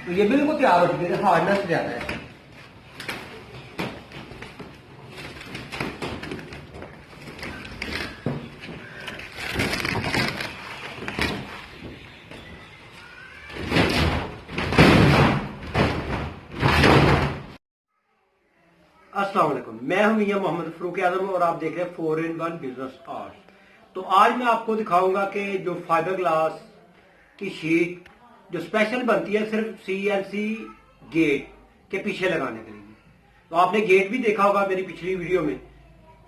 तो ये बिल्कुल तैयार हो चुकी है, हार्डनेस ज्यादा है। अस्सलाम वालेकुम, मैं हूं मियां मोहम्मद फरूक आजम और आप देख रहे हैं 4 in 1 बिजनेस आर्ट। तो आज मैं आपको दिखाऊंगा कि जो फाइबर ग्लास की शीट जो स्पेशल बनती है सिर्फ CNC गेट के पीछे लगाने के लिए। तो आपने गेट भी देखा होगा मेरी पिछली वीडियो में।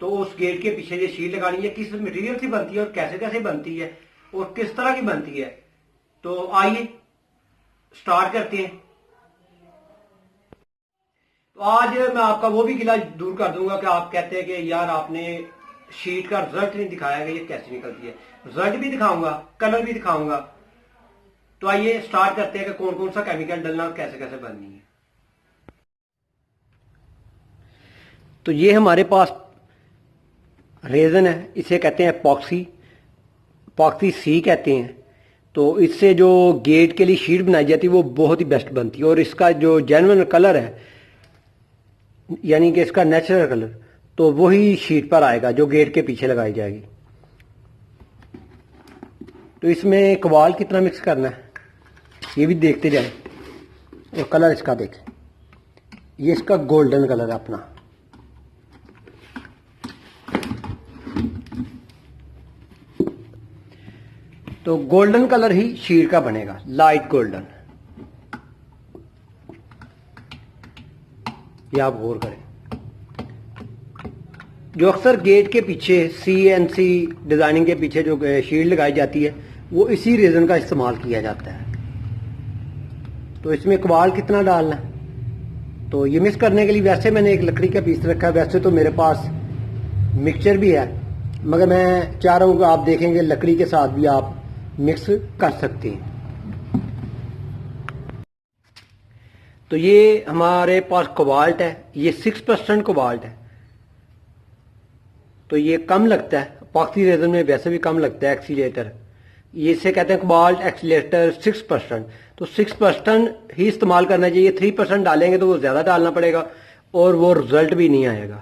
तो उस गेट के पीछे ये शीट लगानी है, किस मटेरियल से बनती है और कैसे कैसे बनती है और किस तरह की बनती है। तो आइए स्टार्ट करते हैं। तो आज मैं आपका वो भी गिला दूर कर दूंगा कि आप कहते हैं कि यार आपने शीट का रिजल्ट नहीं दिखाया कि ये कैसे निकलती है। रिजल्ट भी दिखाऊंगा, कलर भी दिखाऊंगा। तो आइए स्टार्ट करते हैं कि कौन कौन सा केमिकल डालना और कैसे कैसे बननी है। तो ये हमारे पास रेजन है, इसे कहते हैं पॉक्सी सी कहते हैं। तो इससे जो गेट के लिए शीट बनाई जाती है वो बहुत ही बेस्ट बनती है। और इसका जो जेन्युइन कलर है यानी कि इसका नेचुरल कलर तो वही शीट पर आएगा जो गेट के पीछे लगाई जाएगी। तो इसमें कवाल कितना मिक्स करना है ये भी देखते जाएं और कलर इसका देखें। ये इसका गोल्डन कलर है अपना। तो गोल्डन कलर ही शीट का बनेगा, लाइट गोल्डन। ये आप गौर करें। जो अक्सर गेट के पीछे CNC डिजाइनिंग के पीछे जो शीट लगाई जाती है वो इसी रेजन का इस्तेमाल किया जाता है। तो इसमें कवाल कितना डालना है तो ये मिक्स करने के लिए वैसे मैंने एक लकड़ी का पीस रखा है। वैसे तो मेरे पास मिक्सचर भी है, मगर मैं चाह रहा हूँ कि आप देखेंगे लकड़ी के साथ भी आप मिक्स कर सकते हैं। तो ये हमारे पास कोबाल्ट है, ये 6% कोबाल्ट है। तो ये कम लगता है, पॉक्सी रेजन में वैसे भी कम लगता है एक्सीलेटर। ये इसे कहते हैं कोबाल्ट एक्सीलेटर 6%। तो 6% ही इस्तेमाल करना चाहिए। 3% डालेंगे तो वो ज़्यादा डालना पड़ेगा और वो रिजल्ट भी नहीं आएगा,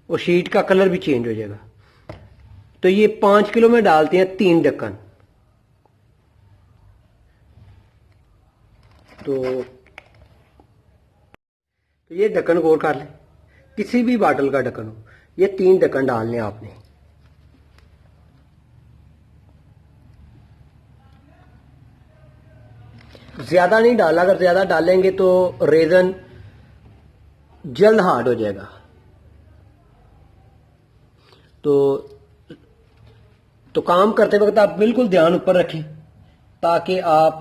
वो शीट का कलर भी चेंज हो जाएगा। तो ये 5 किलो में डालते हैं 3 ढक्कन। तो ये ढक्कन गौर कर लें, किसी भी बाटल का ढक्कन हो, ये 3 ढक्कन डालने आपने। ज्यादा नहीं डाला, अगर ज्यादा डालेंगे तो रेजन जल्द हार्ड हो जाएगा। तो काम करते वक्त आप बिल्कुल ध्यान ऊपर रखें ताकि आप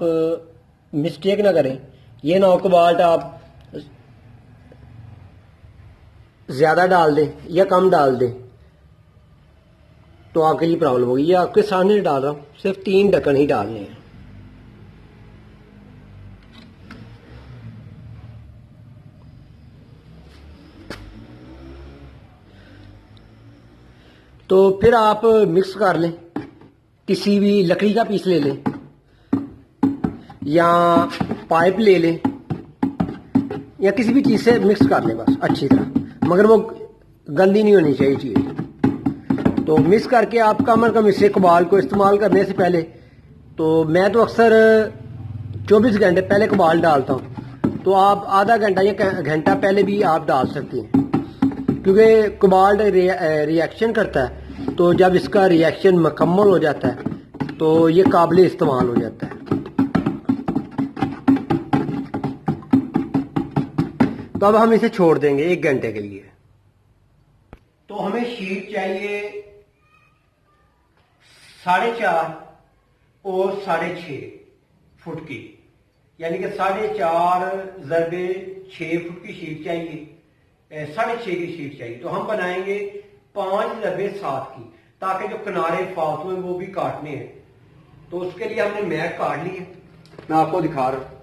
मिस्टेक ना करें। ये ना हो कोबाल्ट आप ज्यादा डाल दें या कम डाल दें तो आपके लिए प्रॉब्लम होगी। ये आपके सामने डाल रहा हूं, सिर्फ 3 ढक्कन ही डालने हैं। तो फिर आप मिक्स कर लें, किसी भी लकड़ी का पीस ले लें या पाइप ले लें या किसी भी चीज से मिक्स कर लें बस अच्छी तरह, मगर वो गंदी नहीं होनी चाहिए चीज। तो मिक्स करके आप कम से कम इसे कबाल को इस्तेमाल करने से पहले, तो मैं तो अक्सर 24 घंटे पहले कबाल डालता हूँ। तो आप आधा घंटा या घंटा पहले भी आप डाल सकते हैं, क्योंकि कोबाल्ट रिएक्शन करता है। तो जब इसका रिएक्शन मुकम्मल हो जाता है तो ये काबिल इस्तेमाल हो जाता है। तो अब हम इसे छोड़ देंगे 1 घंटे के लिए। तो हमें शीट चाहिए 4.5 और 6.5 फुट की, यानी कि 4.5 ज़रबे 6 फुट की शीट चाहिए, 6.5 की शीट चाहिए। तो हम बनाएंगे 5 ज़रबे 7 की, ताकि जो किनारे फालतू हैं वो भी काटने हैं। तो उसके लिए हमने मैट काट ली है, मैं आपको दिखा रहा हूं।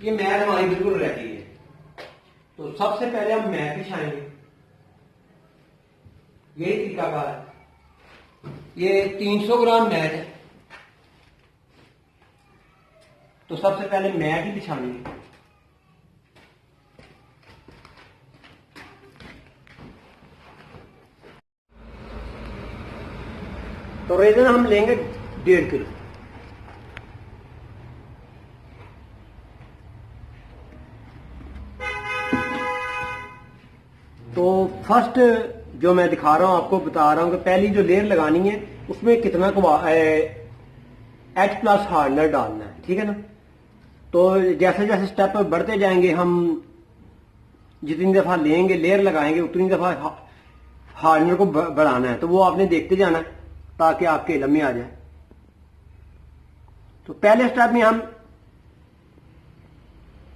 ये मैट हमारी बिल्कुल रेडी है। तो सबसे पहले हम मैट बिछाएंगे, यही तरीकाकार है। ये 300 ग्राम मैट है। तो सबसे पहले मैट ही बिछाएंगे। तो रेजन हम लेंगे 1.5 किलो। तो फर्स्ट जो मैं दिखा रहा हूं आपको बता रहा हूं कि पहली जो लेयर लगानी है उसमें कितना H+ हार्डनर डालना है, ठीक है ना। तो जैसे जैसे स्टेप बढ़ते जाएंगे हम जितनी दफा लेंगे लेयर लगाएंगे उतनी दफा हार्डनर को बढ़ाना है। तो वो आपने देखते जाना है ताकि आपके इल्म में आ जाए। तो पहले स्टेप में हम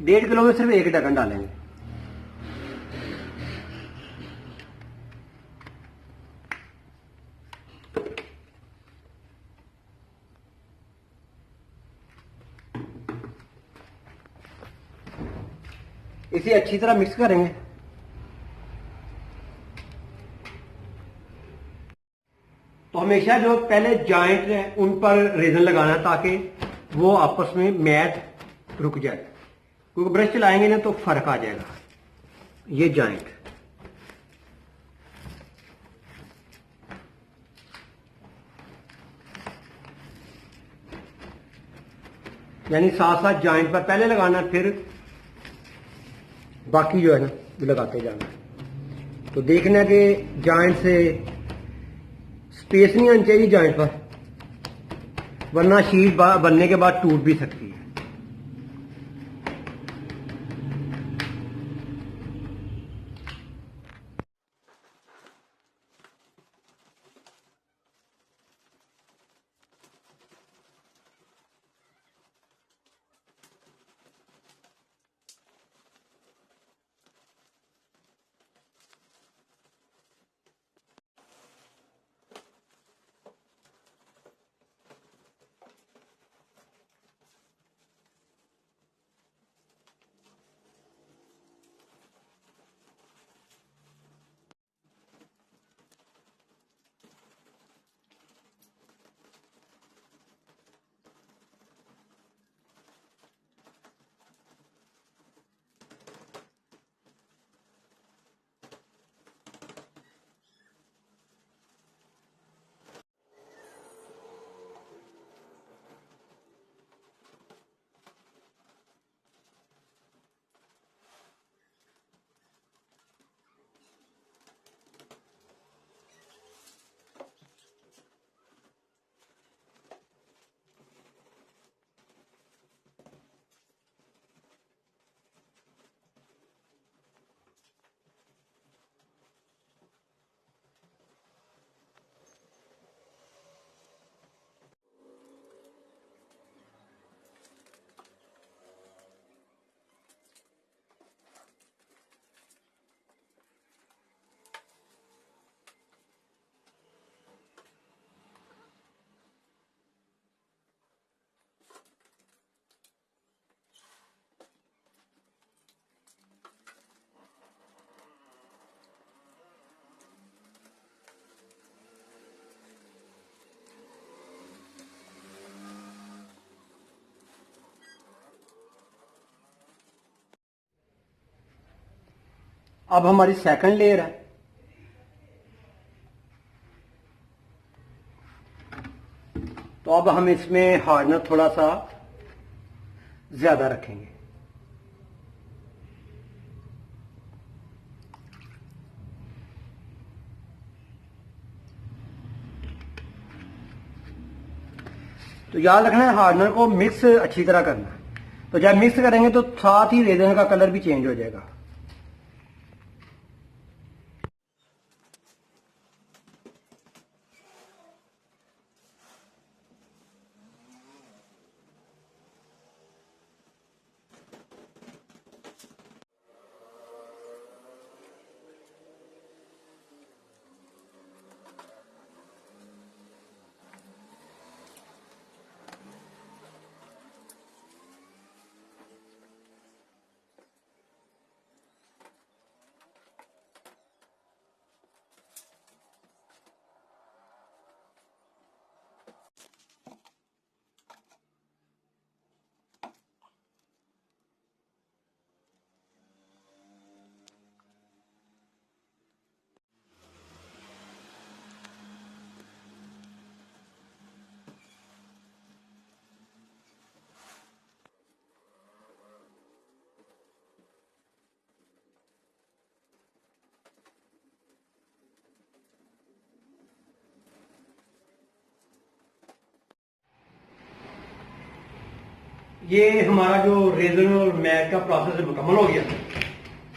1.5 किलो में सिर्फ 1 ढक्कन डालेंगे। इसे अच्छी तरह मिक्स करेंगे। तो हमेशा जो पहले जॉइंट है उन पर रेजन लगाना है ताकि वो आपस में मैट रुक जाए, क्योंकि ब्रश चलाएंगे ना तो फर्क आ जाएगा। ये जॉइंट यानी साथ साथ जॉइंट पर पहले लगाना फिर बाकी जो है ना वो लगाते जाना। तो देखना कि जॉइंट से स्पेस नहीं आनी चाहिए जॉइंट पर, वरना शीट बनने के बाद टूट भी सकती है। अब हमारी सेकंड लेयर है। तो अब हम इसमें हार्डनर थोड़ा सा ज्यादा रखेंगे। तो याद रखना है हार्डनर को मिक्स अच्छी तरह करना है। तो जब मिक्स करेंगे तो साथ ही रेजन का कलर भी चेंज हो जाएगा। ये हमारा जो रेजर और मैट का प्रोसेस मुकम्मल हो गया।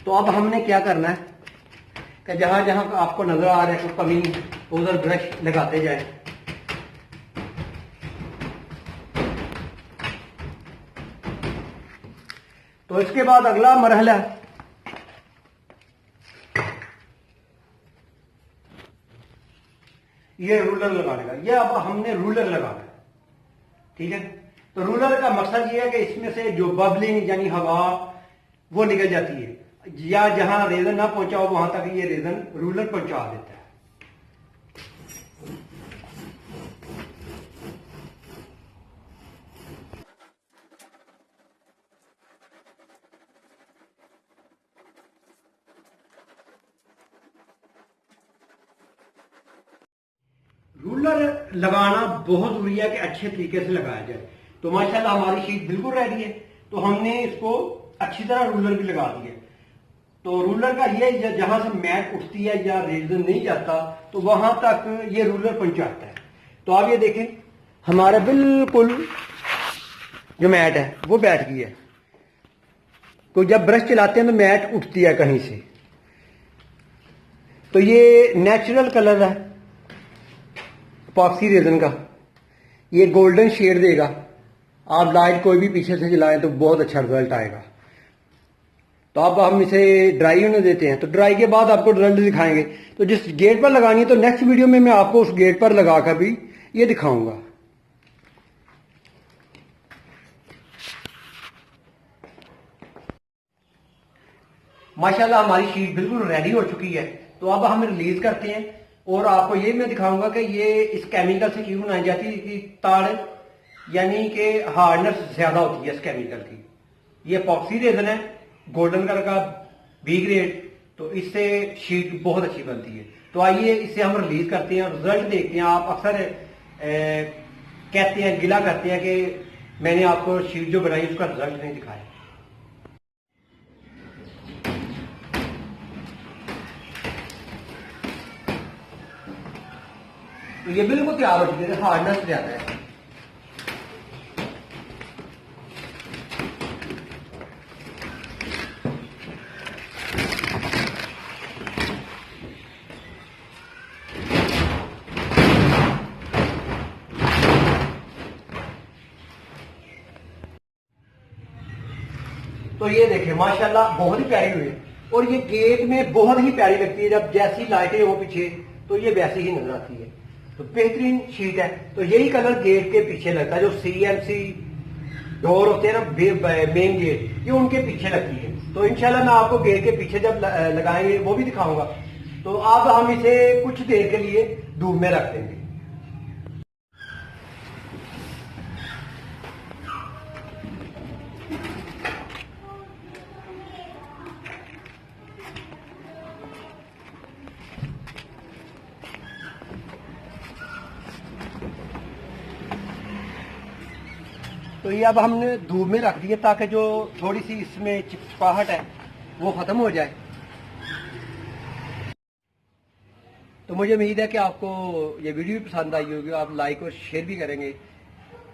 तो अब हमने क्या करना है कि जहां जहां आपको नजर आ रहा है कोई कमी, उधर ब्रश लगाते जाए। तो इसके बाद अगला मरहला ये रूलर लगाने का। ये अब हमने रूलर लगाना है, ठीक है। तो रूलर का मकसद ये है कि इसमें से जो बबलिंग यानी हवा वो निकल जाती है, या जहां रेजन ना पहुंचा हो वहां तक ये रेजन रूलर पहुंचा देता है। रूलर लगाना बहुत जरूरी है कि अच्छे तरीके से लगाया जाए। तो माशाल्लाह हमारी शीट बिल्कुल रेडी है। तो हमने इसको अच्छी तरह रूलर भी लगा दिया। तो रूलर का ये जहां से मैट उठती है या रेजन नहीं जाता तो वहां तक ये रूलर पहुंचाता है। तो आप ये देखें हमारा बिल्कुल जो मैट है वो बैठ गई है। तो जब ब्रश चलाते हैं तो मैट उठती है कहीं से। तो ये नेचुरल कलर है पॉक्सी रेजन का, ये गोल्डन शेड देगा। आप लाइट कोई भी पीछे से जलाएं तो बहुत अच्छा रिजल्ट आएगा। तो अब हम इसे ड्राई होने देते हैं। तो ड्राई के बाद आपको रिजल्ट दिखाएंगे। तो जिस गेट पर लगानी है तो नेक्स्ट वीडियो में मैं आपको उस गेट पर लगाकर भी ये दिखाऊंगा। माशाल्लाह हमारी शीट बिल्कुल रेडी हो चुकी है। तो अब हम रिलीज करते हैं और आपको ये मैं दिखाऊंगा कि ये इस केमिकल से क्यों बनाई जाती है कि ताड़ यानी कि हार्डनेस ज्यादा होती है इस केमिकल की। ये पॉक्सी रेजन है गोल्डन कलर का बी ग्रेड। तो इससे शीट बहुत अच्छी बनती है। तो आइए इसे हम रिलीज करते हैं और रिजल्ट देखते हैं। आप अक्सर कहते हैं, गिला करते हैं कि मैंने आपको शीट जो बनाई उसका रिजल्ट नहीं दिखाया। तो ये बिल्कुल तैयार हो चुकी है, हार्डनेस ज्यादा है। तो ये देखिए माशाल्लाह बहुत ही प्यारी हुई। और ये गेट में बहुत ही प्यारी लगती है। जब जैसी लाइटें हो पीछे तो ये वैसी ही नजर आती है। तो बेहतरीन शीट है। तो यही कलर गेट के पीछे लगता है। जो CMC डोर होते हैं ना मेन गेट, ये उनके पीछे लगती है। तो इंशाल्लाह मैं आपको गेट के पीछे जब लगाएंगे वो भी दिखाऊंगा। तो अब हम इसे कुछ देर के लिए धूप में रख देंगे। तो ये अब हमने धूप में रख दिया ताकि जो थोड़ी सी इसमें चिपचिपाहट है वो खत्म हो जाए। तो मुझे उम्मीद है कि आपको ये वीडियो भी पसंद आई होगी। आप लाइक और शेयर भी करेंगे।